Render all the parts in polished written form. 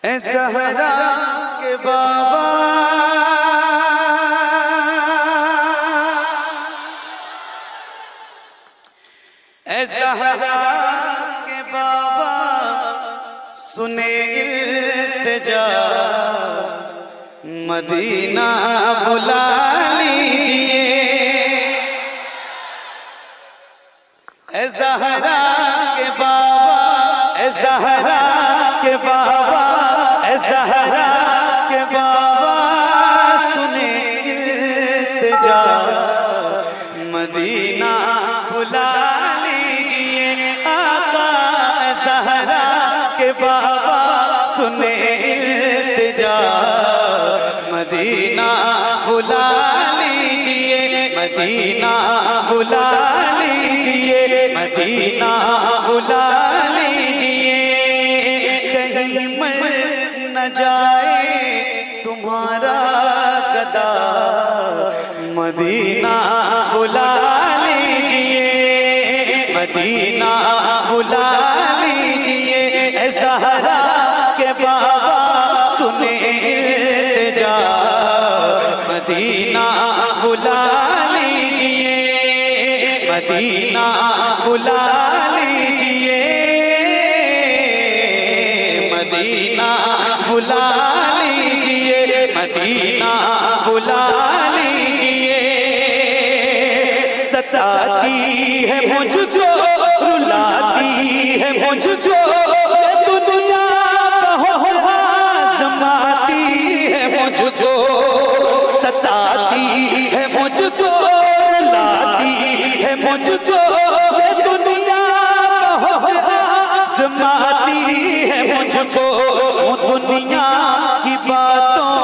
ए सहरा के बाबा ए सहरा के बाबा सुने इल्तिजा मदीना बुला लीजिए। ए सहरा के बाबा ए सहरा के बाबा ए सहरा के बाबा सुने इल्तिजा मदीना बुला लीजिए। आका ए सहरा के बाबा सुने इल्तिजा मदीना बुला लीजिए। मदीना बुला लीजिए। मदीना बुला लीजिए। कहीं मर न जाए तुम्हारा गदा मदीना बुला लीजिए। मदीना बुला लीजिए। ए सहरा के बाबा सुने इल्तिजा मदीना बुला लीजिए। मदीना बुला लीजिए। मदीना बुला लीजिए। मदीना बुला लीजिए। सताती है मुझको रुलाती है मुझको दुनिया आज़माती है मुझको। सताती है मुझको रुलाती है मुझको दुनिया आज़माती है मुझको। दुनिया की बातों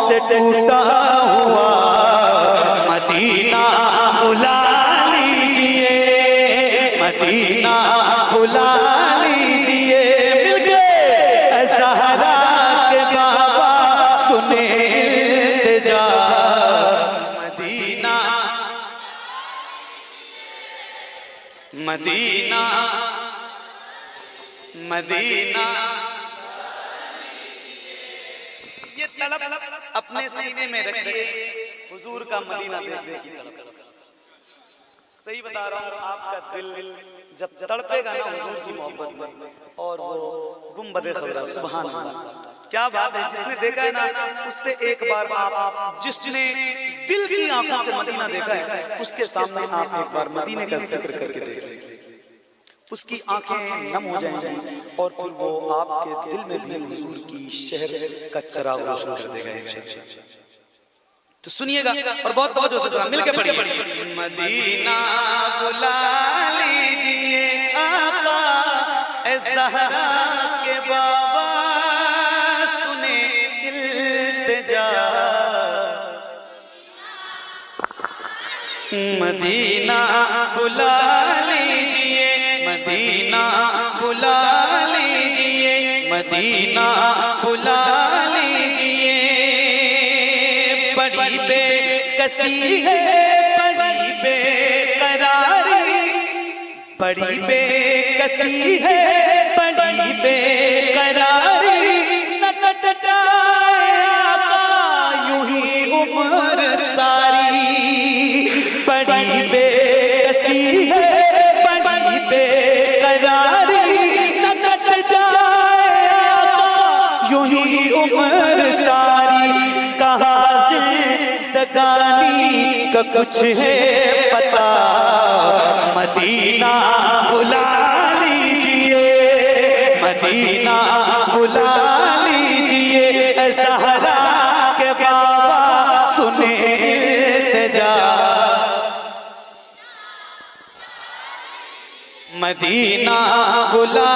से टूटा हुआ मदीना बुला लीजिए। मदीना बुला लीजिए। मिल गए सहरा के बाबा सुने इल्तिजा मदीना मदीना मदीना। ये तलब अपने सीने में रखिए हुजूर का मदीना देखने की तलब। सही बता रहा हूँ, आपका दिल जब तड़पेगा ना हुजूर की मोहब्बत में और वो गुंबद खबरा सुभान अल्लाह क्या बात है। जिसने देखा है ना उससे एक बार आप जिसने दिल की आंखों से मदीना देखा है उसके सामने आप एक बार मदीने का जिक्र करके देख उसकी आंखें नम हो जाएंगी और फिर वो आपके दिल में भी हुजूर की शहर का चिराग रोशन कर देगा। तो सुनिएगा और बहुत तवज्जो से सुनिए, मिलके पढ़िए। मदीना बुला लीजिए आका ए सहरा के बाबा सुने इल्तिजा। मदीना बुला लीजिए। मदीना बुला लीजिए। मदीना बुला लीजिए। बड़ी बेकसी है बड़ी बेकरारी बड़ी बेकसी है बड़ी बेकरारी। न कट जाए आका यूं ही उम्र सारी। बड़ी बेकसी है बड़ी बेकरारी। न कट जाए आका यूं ही उम्र सारी। कहाँ जिंदगानी का कुछ है पता मदीना बुला लीजिए। मदीना बुला लीजिए। ए सहरा के बाबा सुने इल्तिजा मदीना बुला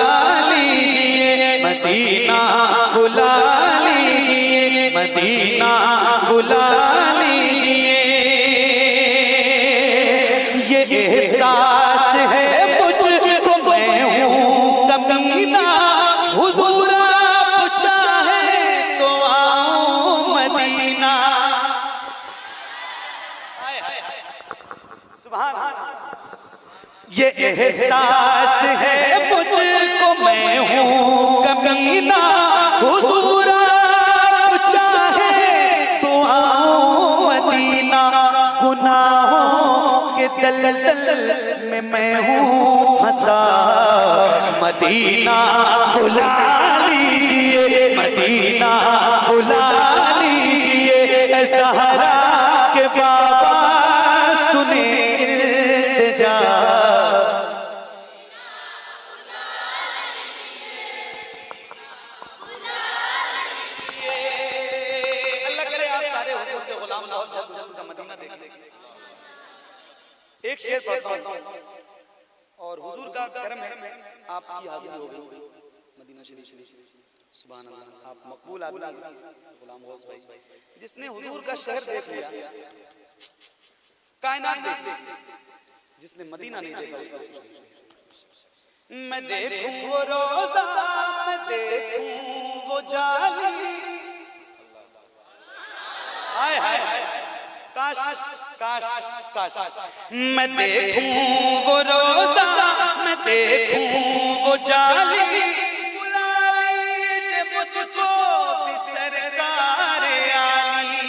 लीजिए। मदीना बुला लीजिए। मदीना बुला लीजिए। ये एहसास है मुझको मैं हूँ कमीना हुजूर आप चाहे तो आओ मदीना। सुभान अल्लाह। ये एहसास है मुझको मैं हूँ कमीना हुजूर दलदल में मैं हूँ फंसा, मदीना बुला लीजिए, मदीना बुला लीजिए, सहरा के बाबा सुने इल्तिजा। अल्लाह करे आप सारे हुजूर के गुलाम बहुत जल्द मदीना देखें। एक शेर पढ़ता हूं और हुजूर का करम है आपकी हाजिरी हो गई मदीना शरीफ। सुभान अल्लाह, आप मकबूल आदमी गुलाम गौस भाई, जिसने हुजूर का शहर देख लिया, कायनात देख ली, जिसने मदीना नहीं देखा उसने। मैं देखूं वो रोजा, मैं देखूं वो जाली, हाय हाय काश काश काश, मैं देखूं वो रोजा, मैं देखूं वो जाली, बुला लीजिए मुझको भी सरकार आली।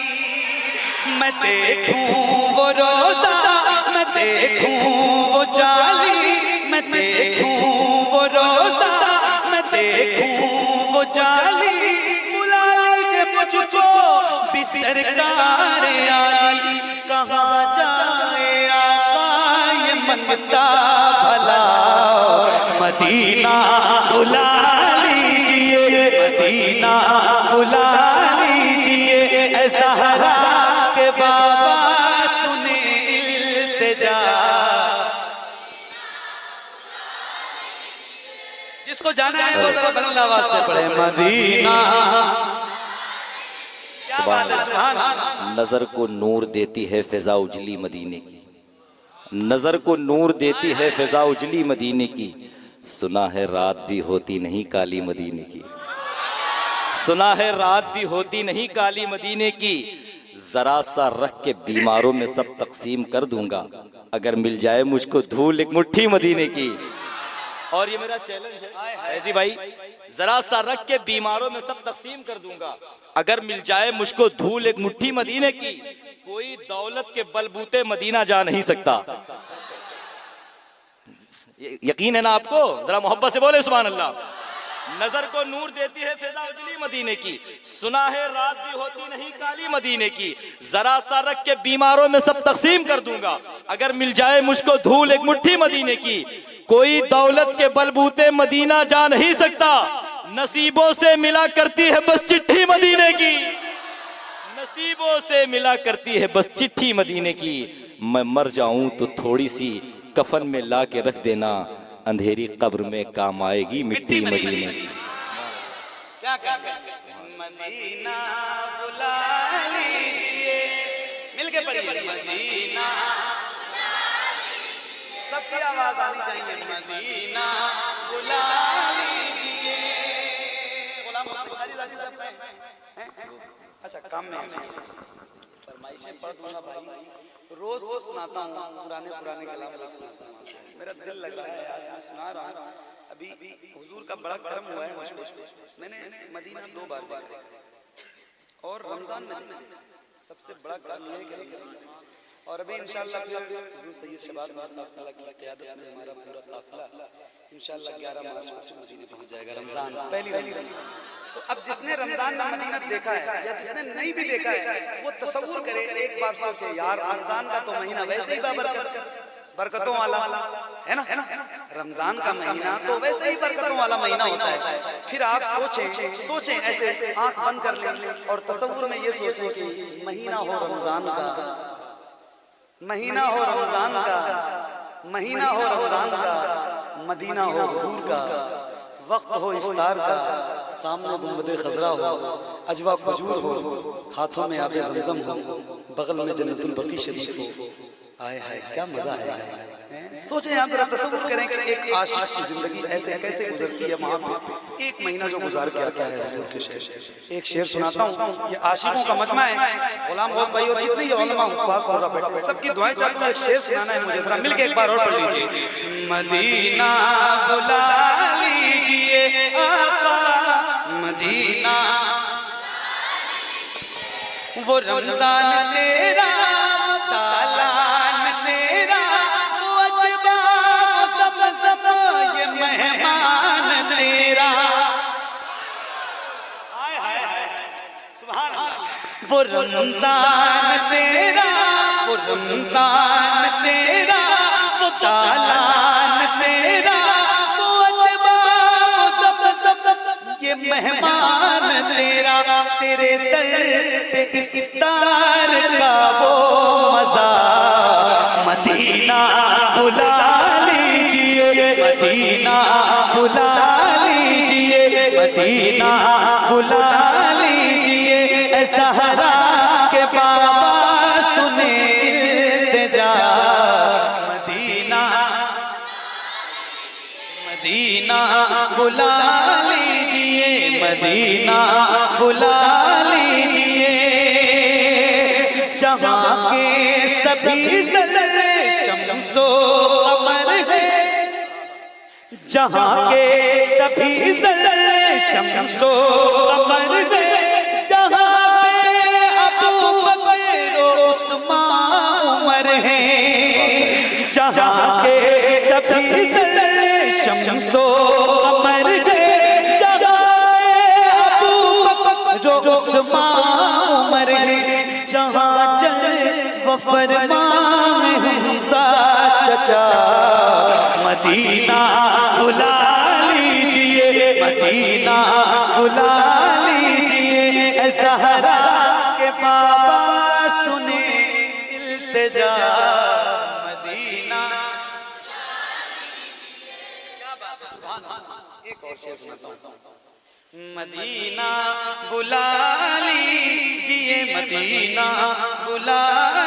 मैं देखूं वो रोजा, मैं देखूं वो जाली, मैं देखूं वो रोजा, मैं देखूं वो जाली, बुला लीजिए मुझको भी सरकार आली। कहाँ जाए आका ये मंगता भला, मदीना बुला लीजिए, मदीना बुला लीजिए, सहरा के बाबा सुने इल्तिजा। जिसको जाना है वो जरा बुलंद आवाज से पढ़े, मदीना। क्या बात है, सुभान अल्लाह। नजर को नूर देती है फिजा उजली मदीने की, नजर को नूर देती है फिजा उजली मदीने की, सुना है रात भी होती नहीं काली मदीने की, सुना है रात भी होती नहीं काली मदीने की, जरा सा रख के बीमारों में सब तकसीम कर दूंगा, अगर मिल जाए मुझको धूल एक मुट्ठी मदीने की। और ये मेरा चैलेंज है ऐसी भाई, जरा सा रख के बीमारों में सब तकसीम कर दूंगा, अगर मिल जाए मुझको धूल एक मुट्ठी मदीने की, कोई दौलत के बलबूते मदीना जा नहीं सकता। यकीन है ना आपको? जरा मोहब्बत से बोले सुभान अल्लाह। नजर को नूर देती है फिजा उजली मदीने की, सुना है रात भी होती नहीं काली मदीने की, जरा सा रख के बीमारों में सब तकसीम कर दूंगा, अगर मिल जाए मुझको धूल एक मुट्ठी मदीने की, कोई दौलत के बलबूते मदीना जा नहीं सकता, नसीबों से मिला करती है बस चिट्ठी मदीने की, नसीबों से मिला करती है बस चिट्ठी मदीने की, मैं मर जाऊं तो थोड़ी सी कफन में ला के रख देना, अंधेरी कब्र में काम आएगी मिट्टी मदीने की। क्या मदीना बुला लीजिए, मिलके पढ़िए, मदीना, सबकी आवाज आनी चाहिए, मदीना बुला लीजिए। गुलाम बुखारी साहब हैं? अच्छा, काम में फरमाइशें पढ़ दूंगा भाई, रोज तो सुनाता हूँ पुराने पुराने कलाम सुनाता हूँ, मेरा दिल लग रहा है आज मैं सुना रहा हूँ। अभी हुजूर का बड़ा करम हुआ है मुझ पे, मैंने मदीना 2 बार देखा और रमजान में सबसे बड़ा करम ये है कि, और अभी इंशाअल्लाह हुजूर सैयद शबाब साहब की क़यादत में हमारा पूरा काफिला इंशाअल्लाह 11 मार्च को मदीने पहुंच जाएगा, रमजान पहली रमजान। तो अब जिसने रमजान में मदीना देखा है या जिसने नहीं भी देखा है वो तसव्वुर करे, एक बार सोचे यार रमजान का तो महीना वैसे ही बरकतों वाला है ना, रमजान का महीना तो वैसे ही बरकतों वाला महीना होता है। फिर आप सोचें ऐसे आंख बंद कर लें और तसव्वुर में ये सोचें कि महीना हो रमजान का, महीना हो रमजान का, महीना हो रमजान का, मदीना हो हुजूर का, वक्त हो इफ्तार का, सामने गुंबदे खजरा हो, अजवा खजूर हो, हाथों में आबे ज़मज़म हो, बगल में जन्नतुल बकी शरीफ हो। आए हाय क्या मजा है। सोचें आप जरा तसव्वुर करें कि एक आशिक की जिंदगी ऐसे कैसे गुजरती है, वहाँ पे एक महीना जो गुजार के आता है हुजूर के शहर। एक शेर सुनाता हूँ, ये आशिकों का मजमा है, गुलाम गौस भाई और जितने उलमा हुफ़ाज़ पूरा बैठे सबकी दुआएं चाहता हूँ, एक शेर सुनाना है मुझे, जरा मिलके एक बार और पढ़ लीजिए, मदीना बुला लीजिए आका, मदीना वो रमजान तेरा, तालान तेरा, सुभान अल्लाह। वो रमजान तेरा, वो रमजान तेरा, वो दालान तेरा, वो अजबा, वो सब ये मेहमान तेरा, तेरे दर पे इफ्तार का वो मजा, मदीना बुला लीजिए, मदीना बुला लीजिए, मदीना बुला लीजिए, ऐ ज़हरा के बाबा सुने इल्तिजा, मदीना मदीना बुला लीजिए, मदीना बुला लीजिए, जहाँ के सभी ज़र्रे शम्सो कमर है, जहाँ के सभी ज़र्रे शम्सो कमर है, जहाँ पे अबू बकर उस्मान उमर है, जहाँ के सभी ज़र्रे शम्सो कमर है, जहाँ पे अबू बकर उस्मान उमर है, जहाँ जल व फरमान हमसा चचा, मदीना बुला लीजिए, मदीना बुला लीजिए, ऐ ज़हरा के बाबा सुने इल्तिजा, मदीना। क्या बात है, सुभान अल्लाह। एक और शेर सुनाता हूं। मदीना बुला लीजिए, मदीना बुला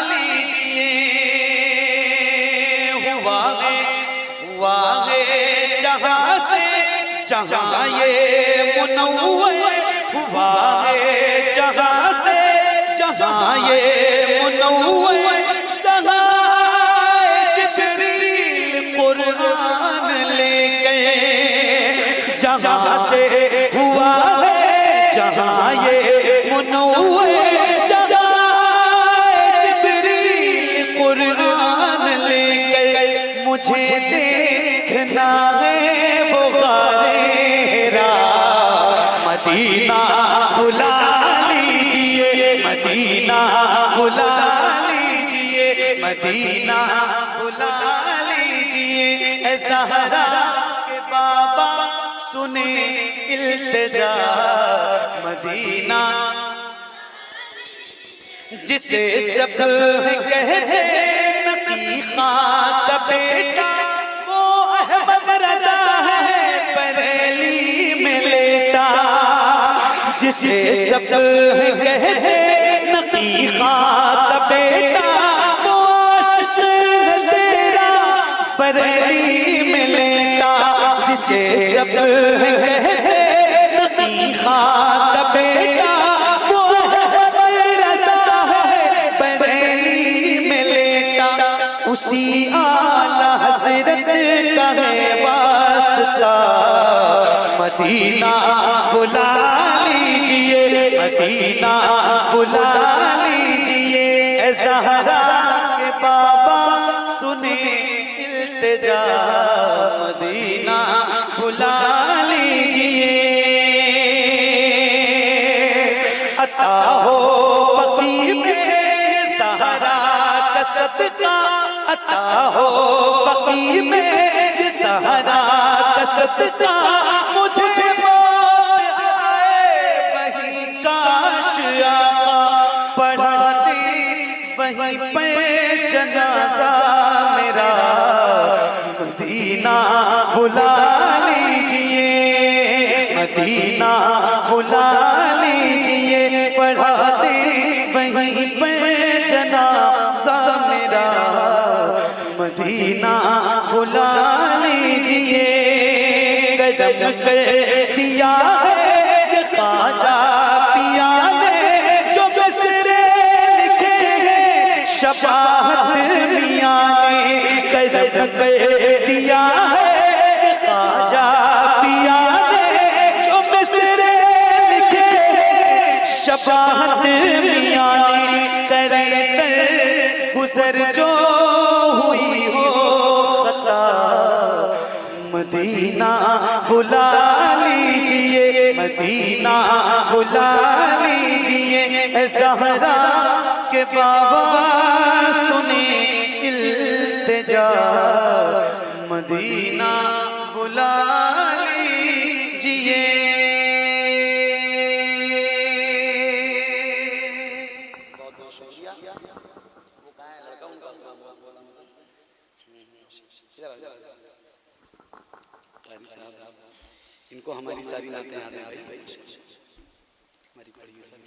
लीजिए, हुआ है जहाँ से जहाँ ये मुनव्वर, हुआ है जहाँ से जहाँ ये मुनव्वर, जहाँ जिब्रील कुरान लेके, जहाँ से हुआ है जहाँ ये मुनव्वर, जहाँ जिब्रील कुरान लेके, मुझे देखना है वो गारे हिरा, मदीना बुला लीजिए, मदीना बुला लीजिए, मदीना बुला लीजिए, ऐ ज़हरा के बाबा सुने इल्तिजा, मदीना। जिसे सब कहते नकी खां का बेटा, वो अहमद रज़ा है बरेली में लेटा, जिसे सब कहते नकी खां का बेटा, वो आशिक़ है तेरा बरेली में लेटा, जिसे सब कहते नकी खां का बेटा, वो अहमद रज़ा है बरेली में लेटा, उसी आला हज़रत का है वास्ता, मदीना बुला लीजिए, मदीना बुला लीजिए, ऐ ज़हरा के बाबा सुने इल्तिजा, मदीना बुला लीजिए, अता हो बकी में ज़हरा का सदका, अता हो बकी में ज़हरा का सदका, मुझे मौत आए वही काश आका पढ़ा दे वहीं पे जनाजा मेरा, मदीना बुला लीजिए, मदीना बुला लीजिए, पढ़ा दे वहीं पे जनाजा मेरा, मदीना बुला लीजिए, कदम कर दिया है ख्वाजा पिया ने, जो मिसरे लिखे हैं शफाअत मियां ने, कदम कर दिया है ख्वाजा पिया ने, जो मिसरे लिखे हैं शफाअत मियां ने, करे तर गुजर जो हुई हो खता, मदीना बुला लीजिए, मदीना बुला लीजिए, ए ज़हरा के बाबा सुने इल्तिजा, मदीना बुला लीजिए। बहुत बहुत शुक्रिया। वो कहाँ है लड़का उनका? इनको हमारी सारी नातें याद हैं भाई, हमारी पढ़ी हुई सारी